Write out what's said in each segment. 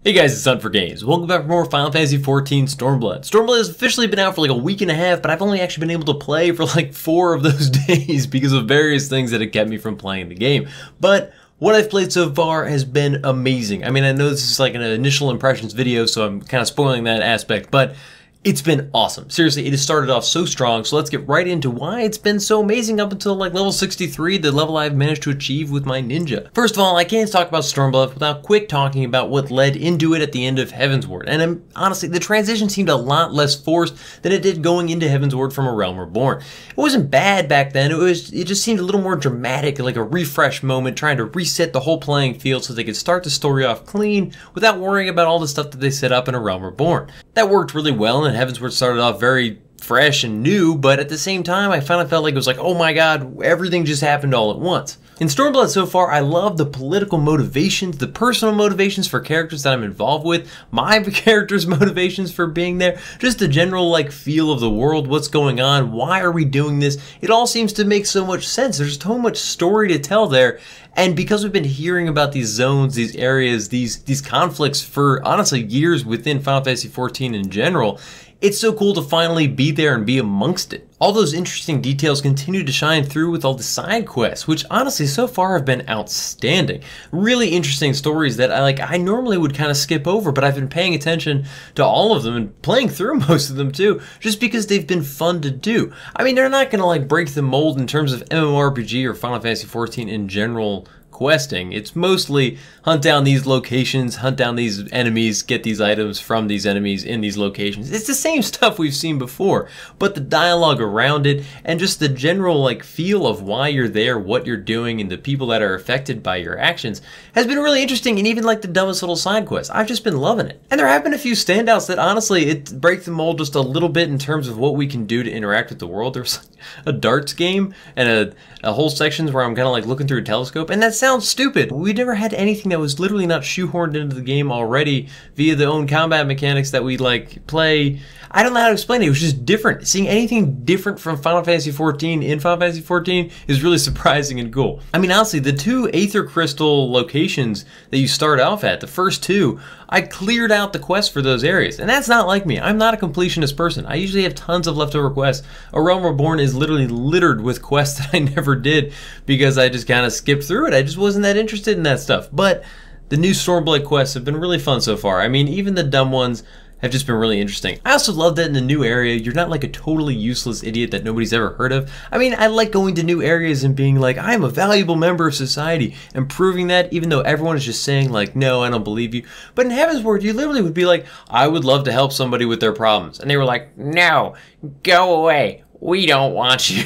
Hey guys, it's Hunt for Games. Welcome back for more Final Fantasy XIV Stormblood. Stormblood has officially been out for like a week and a half, but I've only actually been able to play for like 4 of those days because of various things that have kept me from playing the game. But what I've played so far has been amazing. I mean, I know this is like an initial impressions video, so I'm kind of spoiling that aspect, but it's been awesome. Seriously, it has started off so strong, so let's get right into why it's been so amazing up until like level 63, the level I've managed to achieve with my ninja. First of all, I can't talk about Stormblood without quick talking about what led into it at the end of Heavensward. And honestly, the transition seemed a lot less forced than it did going into Heavensward from A Realm Reborn. It wasn't bad back then, it just seemed a little more dramatic, like a refresh moment, trying to reset the whole playing field so they could start the story off clean without worrying about all the stuff that they set up in A Realm Reborn. That worked really well, and Heavensward started off very fresh and new, but at the same time, I finally felt like it was like, oh my god, everything just happened all at once. In Stormblood so far, I love the political motivations, the personal motivations for characters that I'm involved with, my characters' motivations for being there, just the general like feel of the world, what's going on, why are we doing this? It all seems to make so much sense. There's so much story to tell there. And because we've been hearing about these zones, these areas, these conflicts for honestly years within Final Fantasy XIV in general, it's so cool to finally be there and be amongst it. All those interesting details continue to shine through with all the side quests, which honestly so far have been outstanding. Really interesting stories that I normally would kind of skip over, but I've been paying attention to all of them and playing through most of them too, just because they've been fun to do. I mean, they're not gonna like break the mold in terms of MMORPG or Final Fantasy XIV in general questing. It's mostly hunt down these locations, hunt down these enemies, get these items from these enemies in these locations. It's the same stuff we've seen before, but the dialogue around it and just the general like feel of why you're there, what you're doing, and the people that are affected by your actions has been really interesting. And even like the dumbest little side quests, I've just been loving it. And there have been a few standouts that honestly it breaks the mold just a little bit in terms of what we can do to interact with the world. There's like a darts game and a whole sections where I'm kind of like looking through a telescope, and that sounds stupid. We never had anything that was literally not shoehorned into the game already via the own combat mechanics that we like play. I don't know how to explain it. It was just different. Seeing anything different from Final Fantasy XIV in Final Fantasy XIV is really surprising and cool. I mean, honestly, the 2 Aether Crystal locations that you start off at, the first 2, I cleared out the quests for those areas. And that's not like me. I'm not a completionist person. I usually have tons of leftover quests. A Realm Reborn is literally littered with quests that I never did because I just kind of skipped through it. I just wasn't that interested in that stuff. But the new Stormblood quests have been really fun so far. I mean, even the dumb ones have just been really interesting. I also love that in the new area, you're not like a totally useless idiot that nobody's ever heard of. I mean, I like going to new areas and being like, I'm a valuable member of society, and proving that even though everyone is just saying like, no, I don't believe you. But in Heavensward, you literally would be like, I would love to help somebody with their problems. And they were like, no, go away. We don't want you.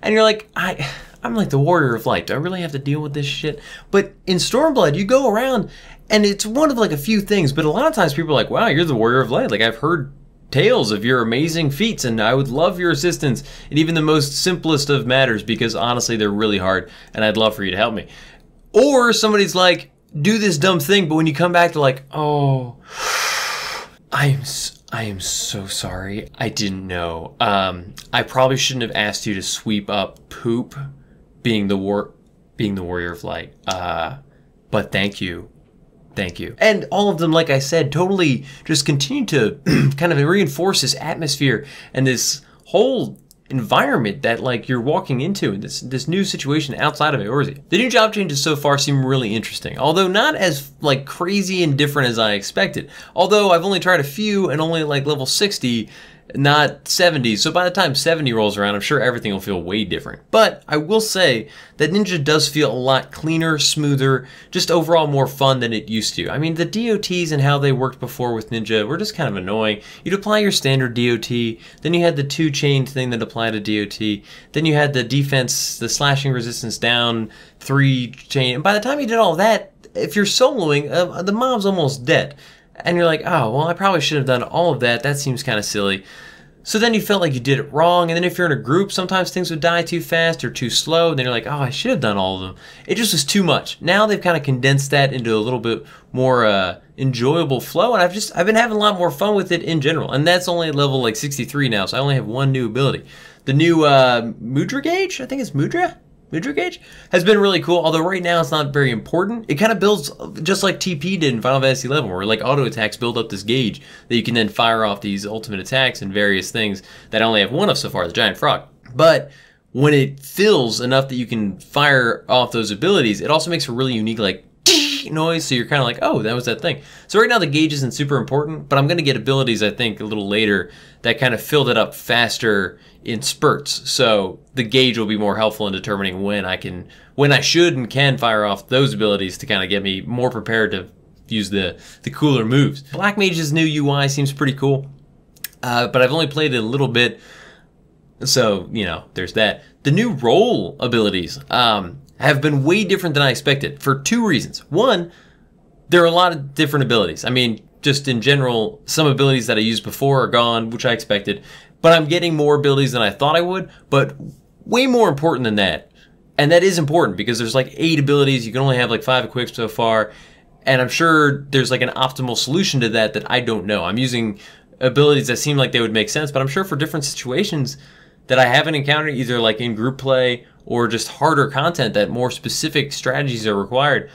And you're like, I'm like the warrior of light. Do I really have to deal with this shit? But in Stormblood, you go around and it's one of like a few things, but a lot of times people are like, wow, you're the warrior of light. Like I've heard tales of your amazing feats and I would love your assistance in even the most simplest of matters because honestly, they're really hard and I'd love for you to help me. Or somebody's like, do this dumb thing, but when you come back to like, oh, I am so sorry. I didn't know. I probably shouldn't have asked you to sweep up poop being the warrior of light. But thank you. Thank you. And all of them, like I said, totally just continue to kind of reinforce this atmosphere and this whole environment that like you're walking into in this new situation outside of Eorzea. The new job changes so far seem really interesting, although not as like crazy and different as I expected. Although I've only tried a few and only like level 60, not 70, so by the time 70 rolls around, I'm sure everything will feel way different. But I will say that Ninja does feel a lot cleaner, smoother, just overall more fun than it used to. I mean, the DOTs and how they worked before with Ninja were just kind of annoying. You'd apply your standard DOT, then you had the 2-chain thing that applied to DOT, then you had the defense, the slashing resistance down, 3-chain, and by the time you did all that, if you're soloing, the mob's almost dead. And you're like, oh, well, I probably should have done all of that. That seems kind of silly. So then you felt like you did it wrong. And then if you're in a group, sometimes things would die too fast or too slow. And then you're like, oh, I should have done all of them. It just was too much. Now they've kind of condensed that into a little bit more enjoyable flow. And I've been having a lot more fun with it in general. And that's only at level like 63 now. So I only have 1 new ability. The new Mudra gauge, I think it's Mudra. Mid-draw gauge has been really cool, although right now it's not very important. It kind of builds just like TP did in Final Fantasy XI, where like auto attacks build up this gauge that you can then fire off these ultimate attacks and various things that I only have one of so far, the giant frog. But when it fills enough that you can fire off those abilities, it also makes a really unique like noise, so you're kind of like, oh, that was that thing. So right now the gauge isn't super important, but I'm going to get abilities, I think, a little later that kind of fill it up faster in spurts. So the gauge will be more helpful in determining when I should and can fire off those abilities to kind of get me more prepared to use the cooler moves. Black Mage's new UI seems pretty cool, but I've only played it a little bit, so, you know, there's that. The new role abilities have been way different than I expected for two reasons. One, there are a lot of different abilities. I mean, just in general, some abilities that I used before are gone, which I expected, but I'm getting more abilities than I thought I would, but way more important than that. And that is important because there's like 8 abilities. You can only have like 5 equipped so far. And I'm sure there's like an optimal solution to that I don't know. I'm using abilities that seem like they would make sense, but I'm sure for different situations that I haven't encountered, either like in group play or just harder content that more specific strategies are required,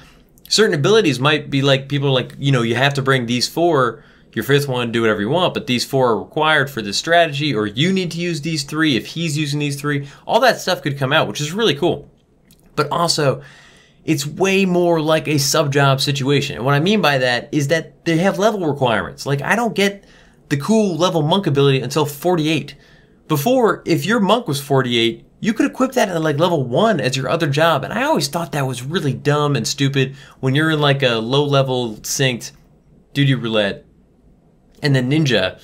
certain abilities might be like, people are like, you know, you have to bring these 4, your 5th one, do whatever you want, but these 4 are required for this strategy, or you need to use these 3 if he's using these 3. All that stuff could come out, which is really cool. But also, it's way more like a sub-job situation. And what I mean by that is that they have level requirements. Like, I don't get the cool level monk ability until 48. Before, if your monk was 48, you could equip that at like level 1 as your other job. And I always thought that was really dumb and stupid when you're in like a low-level synced duty roulette, and the ninja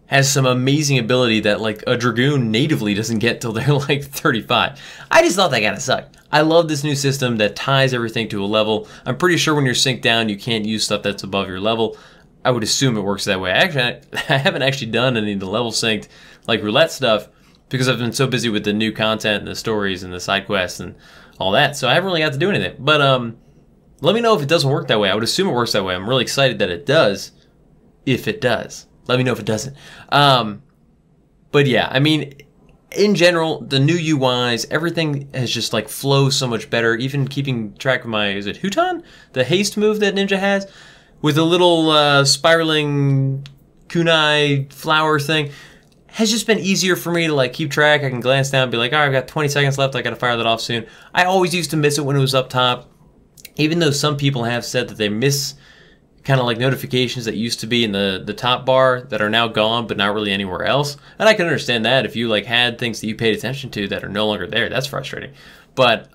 has some amazing ability that like a dragoon natively doesn't get till they're like 35. I just thought that kind of sucked. I love this new system that ties everything to a level. I'm pretty sure when you're synced down, you can't use stuff that's above your level. I would assume it works that way. Actually, I haven't actually done any of the level synced like roulette stuff because I've been so busy with the new content and the stories and the side quests and all that. So I haven't really got to do anything. But let me know if it doesn't work that way. I would assume it works that way. I'm really excited that it does, if it does. Let me know if it doesn't. But yeah, I mean, in general, the new UIs, everything has just like flows so much better. Even keeping track of my, is it Huntin? The haste move that Ninja has with a little spiraling kunai flower thing has just been easier for me to like keep track. I can glance down and be like, all right, I've got 20 seconds left. I got to fire that off soon. I always used to miss it when it was up top, even though some people have said that they miss kind of like notifications that used to be in the top bar that are now gone, but not really anywhere else. And I can understand that if you like had things that you paid attention to that are no longer there, that's frustrating. But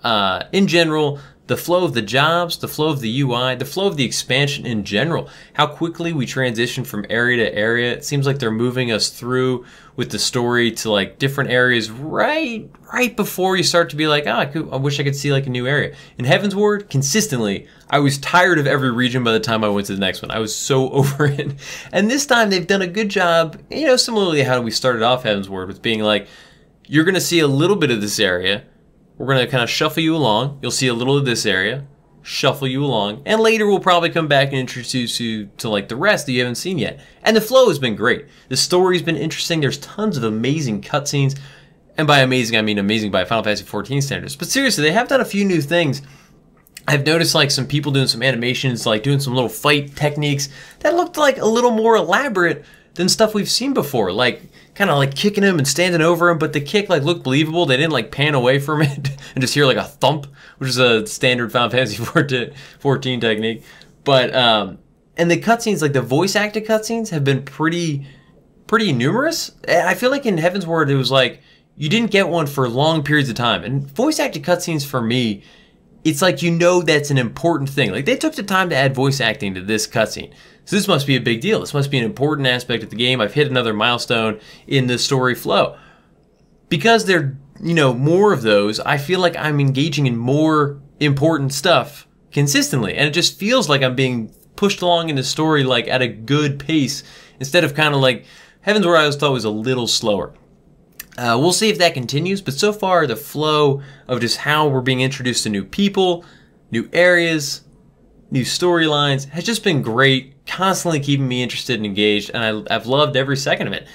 in general, the flow of the jobs, the flow of the UI, the flow of the expansion in general, how quickly we transition from area to area. It seems like they're moving us through with the story to like different areas right before you start to be like, oh, I wish I could see like a new area. In Heaven's Ward, consistently, I was tired of every region by the time I went to the next one. I was so over it. And this time they've done a good job, you know, similarly how we started off Heaven's Ward with being like, you're going to see a little bit of this area. We're going to kind of shuffle you along. You'll see a little of this area, shuffle you along, and later we'll probably come back and introduce you to like the rest that you haven't seen yet. And the flow has been great. The story's been interesting. There's tons of amazing cutscenes. And by amazing, I mean amazing by Final Fantasy XIV standards. But seriously, they have done a few new things. I've noticed like some people doing some animations, like doing some little fight techniques that looked like a little more elaborate than stuff we've seen before. Like kind of like kicking him and standing over him, but the kick like looked believable. They didn't like pan away from it and just hear like a thump, which is a standard Final Fantasy XIV technique. But and the cutscenes, like the voice acted cutscenes, have been pretty numerous. I feel like in Heaven's Ward it was like you didn't get one for long periods of time. And voice acted cutscenes for me, it's like, you know, that's an important thing. Like they took the time to add voice acting to this cutscene. So this must be a big deal. This must be an important aspect of the game. I've hit another milestone in the story flow. Because there are, you know, more of those, I feel like I'm engaging in more important stuff consistently. And it just feels like I'm being pushed along in the story like at a good pace instead of kind of like Heaven's Ward I always thought was a little slower. We'll see if that continues, but so far the flow of just how we're being introduced to new people, new areas, new storylines has just been great, constantly keeping me interested and engaged, and I've loved every second of it.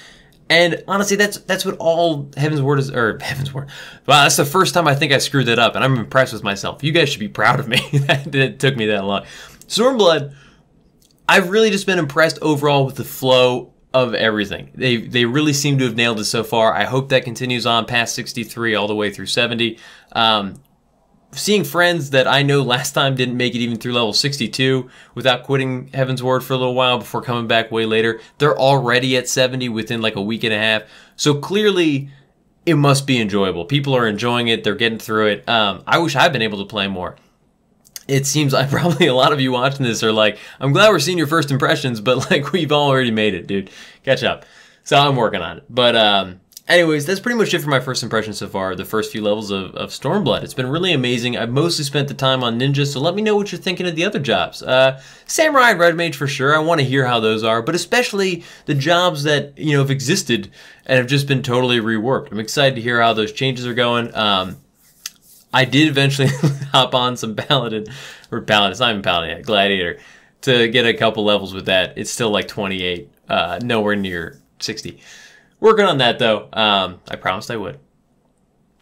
And honestly, that's what all Heaven's Ward is, or Heaven's Ward. Wow, that's the first time I think I screwed that up, and I'm impressed with myself. You guys should be proud of me. that it took me that long. Stormblood, I've really just been impressed overall with the flow of everything. They really seem to have nailed it so far. I hope that continues on past 63 all the way through 70. Seeing friends that I know last time didn't make it even through level 62 without quitting Heaven's Ward for a little while before coming back way later. They're already at 70 within like a week and a half. So clearly it must be enjoyable. People are enjoying it. They're getting through it. I wish I'd been able to play more. It seems like probably a lot of you watching this are like, I'm glad we're seeing your first impressions, but like we've already made it, dude. Catch up. So I'm working on it. But anyways, that's pretty much it for my first impression so far, the first few levels of Stormblood. It's been really amazing. I've mostly spent the time on ninjas, so let me know what you're thinking of the other jobs. Samurai and Red Mage for sure. I want to hear how those are, but especially the jobs that, you know, have existed and have just been totally reworked. I'm excited to hear how those changes are going. I did eventually hop on some Paladin, or Paladin, it's not even Paladin yet, Gladiator, to get a couple levels with that. It's still like 28, nowhere near 60. Working on that though. I promised I would.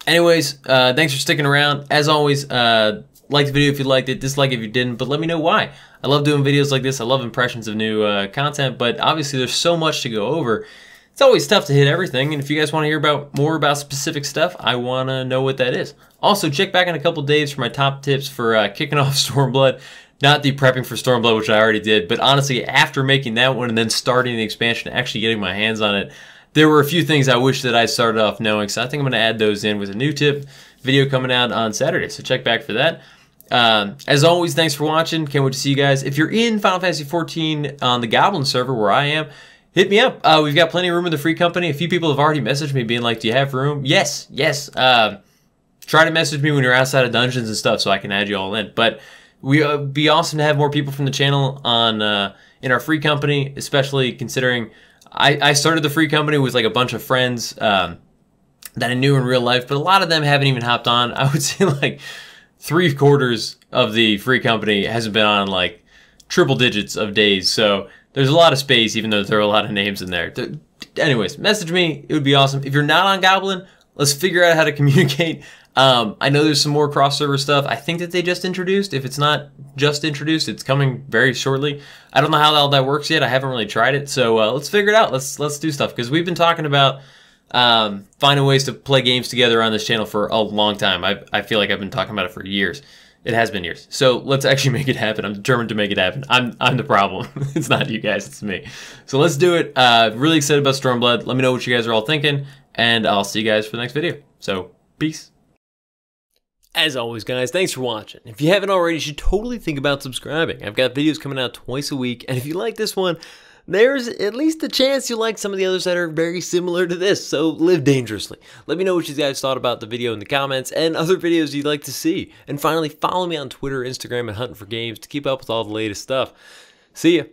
Anyways, thanks for sticking around. As always, like the video if you liked it, dislike if you didn't, but let me know why. I love doing videos like this. I love impressions of new content, but obviously there's so much to go over. It's always tough to hit everything, and if you guys want to hear more about specific stuff, I want to know what that is. Also, check back in a couple days for my top tips for kicking off Stormblood. Not the prepping for Stormblood, which I already did, but honestly, after making that one and then starting the expansion and actually getting my hands on it, there were a few things I wish that I started off knowing, so I think I'm going to add those in with a new tip video coming out on Saturday, so check back for that. As always, thanks for watching. Can't wait to see you guys. If you're in Final Fantasy XIV on the Goblin server where I am, hit me up. We've got plenty of room in the free company. A few people have already messaged me being like, do you have room? Yes, yes. Try to message me when you're outside of dungeons and stuff so I can add you all in. But it'd be awesome to have more people from the channel on in our free company, especially considering I started the free company with like a bunch of friends that I knew in real life, but a lot of them haven't even hopped on. I would say like 3/4 of the free company hasn't been on like triple digits of days. So there's a lot of space, even though there are a lot of names in there. Anyways, message me. It would be awesome. If you're not on Goblin, let's figure out how to communicate. I know there's some more cross-server stuff. I think that they just introduced. If it's not just introduced, it's coming very shortly. I don't know how all that works yet. I haven't really tried it. So let's figure it out. Let's do stuff. Because we've been talking about finding ways to play games together on this channel for a long time. I feel like I've been talking about it for years. It has been years. So let's actually make it happen. I'm determined to make it happen. I'm the problem. It's not you guys, it's me. So let's do it. Really excited about Stormblood. Let me know what you guys are all thinking, and I'll see you guys for the next video. So, peace. As always, guys, thanks for watching. If you haven't already, you should totally think about subscribing. I've got videos coming out twice a week, and if you like this one, there's at least a chance you'll like some of the others that are very similar to this, so live dangerously. Let me know what you guys thought about the video in the comments and other videos you'd like to see. And finally, follow me on Twitter, Instagram, and Huntin for Games to keep up with all the latest stuff. See ya.